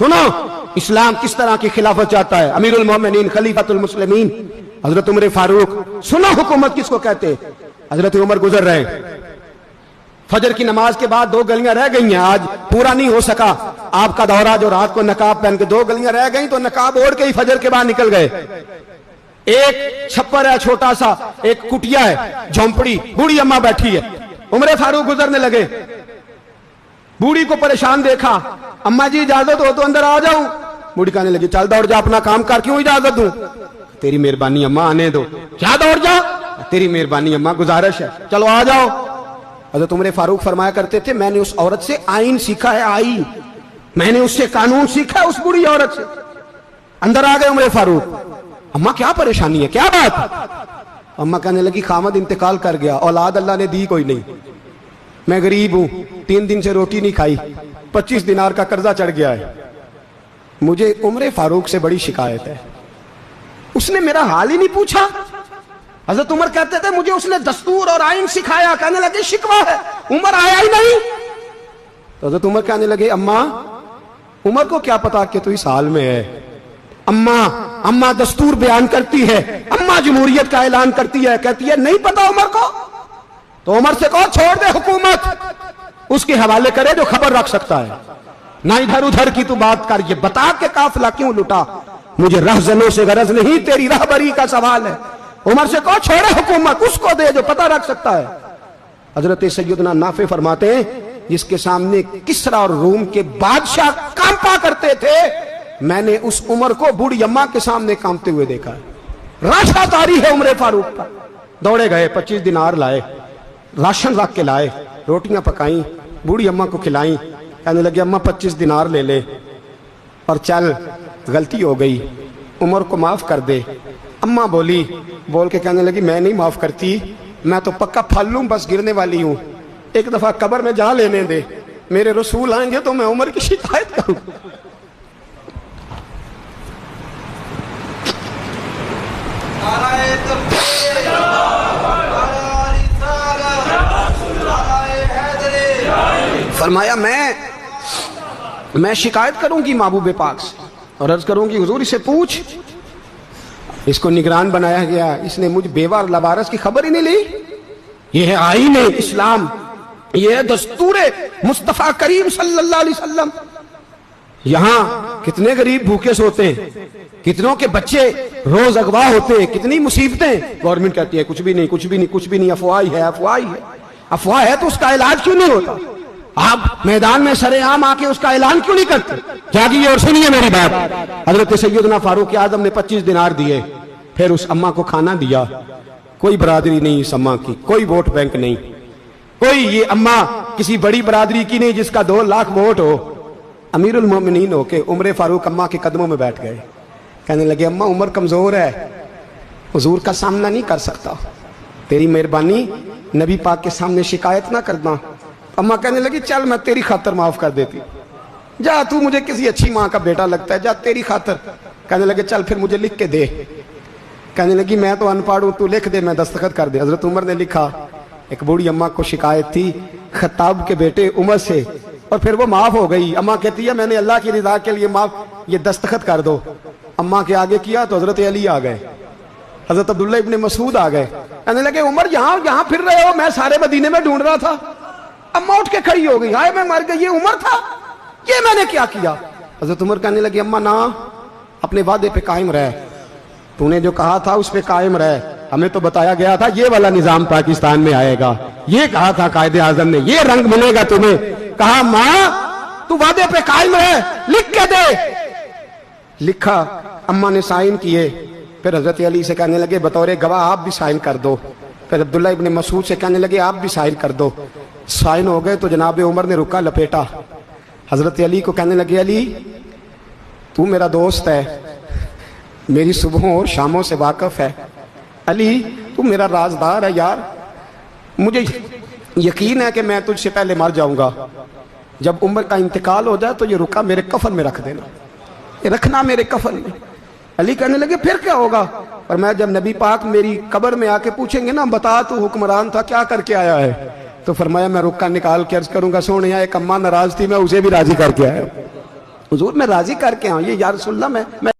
سنو اسلام کس طرح کی خلافت چاہتا ہے. امیر المومنین خلیفۃ المسلمین حضرت عمر فاروق. سنو حکومت کس کو کہتے. حضرت عمر گزر رہے ہیں, فجر کی نماز کے بعد 2 گلیاں رہ گئی ہیں, آج پورا نہیں ہو سکا آپ کا دورہ جو رات کو نقاب پہن کے 2 گلیاں رہ گئیں تو نقاب اوڑھ کے ہی فجر کے بعد نکل گئے. ایک چھپر ہے چھوٹا سا, ایک کٹیا ہے جھونپڑی, بوڑھی اماں بیٹھی ہے. عمر فاروق گزرنے لگے, بوڑھی کو پریشان دیکھا, اماں جی اجازت ہو تو اندر آ جاؤں. بوڑھی کہنے لگی چل دوڑ جا اپنا کام کر, کیوں اجازت دوں. تیری مہربانی اماں آنے دو. کیا دوڑ جا, تیری مہربانی اماں گزارش ہے چلو آ جاؤ. حضرت عمر فاروق فرمایا کرتے تھے میں نے اس عورت سے آئین سیکھا ہے, آئین, میں نے اس سے قانون سیکھا ہے, اس بوڑھی عورت سے. اندر آ گئے عمر فاروق. اماں کیا پریشانی ہے, کیا بات. اماں کہنے لگی خامد انتقال کر گیا, اولاد اللہ نے دی کوئی نہیں, میں غریب ہوں, 3 دن سے روٹی نہیں کھائی, 25 دینار کا قرضہ چڑھ گیا ہے, مجھے عمر فاروق سے بڑی شکایت ہے, اس نے میرا حال ہی نہیں پوچھا. حضرت عمر کہتے تھے مجھے اس نے دستور اور آئین سکھایا. کہنے لگے شکوہ ہے, عمر آیا ہی نہیں. تو حضرت عمر کہنے لگے اماں, عمر کو کیا پتا کہ تو اس حال میں ہے. اماں دستور بیان کرتی ہے, اماں جمہوریت کا اعلان کرتی ہے, کہتی ہے نہیں پتا عمر کو. تو عمر سے کہو چھوڑ دے حکومت, اس کے حوالے کرے جو خبر رکھ سکتا ہے, نہ ادھر ادھر کی تو بات کر. یہ بتا کہ قافلہ کیوں لٹا, مجھے رہزنوں سے غرض نہیں, تیری رہبری کا سوال ہے. عمر سے کہو چھوڑے حکومت, اس کو دے جو پتہ رکھ سکتا ہے. حضرت سیدنا نافع فرماتے ہیں جس کے سامنے کسرا اور روم کے بادشاہ کانپا کرتے تھے, میں نے اس عمر کو بوڑھی اماں کے سامنے کانپتے ہوئے دیکھا ہے. راشا تاری ہے عمر فاروق کا. دوڑے گئے, 25 دینار لائے, راشن رکھ کے لائے, روٹیاں پکائیں, بوڑھی اماں کو کھلائیں. کہنے لگے اماں 25 دینار لے لے اور چل, غلطی ہو گئی, عمر کو معاف کر دے. اماں بولی, بول کے کہنے لگی میں نہیں معاف کرتی, میں تو پکا پھل لوں, بس گرنے والی ہوں, ایک دفعہ قبر میں جا لینے دے, میرے رسول آئیں گے تو میں عمر کی شکایت کروں. فرمایا میں شکایت کروں گی محبوب پاک سے اور عرض کروں گی حضور اسے پوچھ, اس کو نگران بنایا گیا, اس نے مجھ بیوہ اور لوارث کی خبر ہی نہیں لی. یہ ہے آئین اسلام, یہ ہے دستور مصطفیٰ کریم صلی اللہ علیہ وسلم. یہاں کتنے غریب بھوکے سوتے ہیں, کتنوں کے بچے روز اغوا ہوتے ہیں, کتنی مصیبتیں. گورنمنٹ کہتی ہے کچھ بھی نہیں, کچھ بھی نہیں, کچھ بھی نہیں, افواہ ہے, افواہ ہے. افواہ ہے تو اس کا علاج کیوں نہیں ہوتا؟ آپ میدان میں سرے عام آ کے اس کا اعلان کیوں نہیں کرتے؟ جاگیے اور سنیے میری بات. حضرت سیدنا فاروق اعظم نے 25 دینار دیے, پھر اس اماں کو کھانا دیا. کوئی برادری نہیں اس اماں کی, کوئی ووٹ بینک نہیں, کوئی یہ اماں کسی بڑی برادری کی نہیں جس کا 2 لاکھ ووٹ ہو. امیر المومنین ہو کے عمر فاروق اماں کے قدموں میں بیٹھ گئے. کہنے لگے اماں عمر کمزور ہے, حضور کا سامنا نہیں کر سکتا, تیری مہربانی نبی پاک کے سامنے شکایت نہ کرنا. اماں کہنے لگی چل میں تیری خاطر معاف کر دیتی, جا تو مجھے کسی اچھی ماں کا بیٹا لگتا ہے, جا تیری خاطر. کہنے لگے چل پھر مجھے لکھ کے دے. کہنے لگی میں تو ان پڑھ ہوں, تو لکھ دے, میں دستخط کر دے. حضرت عمر نے لکھا. ایک بوڑھی اماں کو شکایت تھی خطاب کے بیٹے عمر سے, اور پھر وہ معاف ہو گئی. اماں کہتی ہے میں نے اللہ کی رضا کے لیے معاف, یہ دستخط کر دو. اماں کے آگے کیا تو حضرت علی آ گئے, حضرت عبداللہ ابن مسعود آ گئے. کہنے لگے عمر یہاں پھر رہے ہو, میں سارے مدینے میں ڈھونڈ رہا تھا. اماں اٹھ کے کھڑی ہو گئی, ہائے میں مر گئی, یہ عمر تھا, یہ میں نے کیا کیا. حضرت عمر کہنے لگے اماں نہ, اپنے وعدے پہ قائم رہ, تو نے جو کہا تھا اس پہ قائم رہ. ہمیں تو بتایا گیا تھا یہ والا نظام پاکستان میں آئے گا, یہ کہا تھا قائد اعظم نے, یہ رنگ ملے گا تمہیں. کہا ماں تو وعدے پہ قائم رہ, لکھ کے دے. لکھا, اماں نے سائن کیے. پھر حضرت علی سے کہنے لگے بطور گواہ آپ بھی سائن کر دو. پھر عبداللہ ابن مسعود سے کہنے لگے آپ بھی سائن کر دو. سائن ہو گئے تو جناب عمر نے رکا لپیٹا. حضرت علی کو کہنے لگے علی تو میرا دوست ہے, میری صبحوں اور شاموں سے واقف ہے. علی تو میرا رازدار ہے یار, مجھے یقین ہے کہ میں تجھ سے پہلے مر جاؤں گا. جب عمر کا انتقال ہو جائے تو یہ رکا میرے کفن میں رکھ دینا, یہ رکھنا میرے کفن میں. علی کہنے لگے پھر کیا ہوگا؟ اور میں جب نبی پاک میری قبر میں آ کے پوچھیں گے نا بتا تو حکمران تھا کیا کر کے آیا ہے, تو فرمایا میں رکا نکال کے عرض کروں گا سونے ایک اماں ناراض تھی میں اسے بھی راضی کر کے آیا. حضور میں راضی کر کے آؤں، یہ یا رسول اللہ میں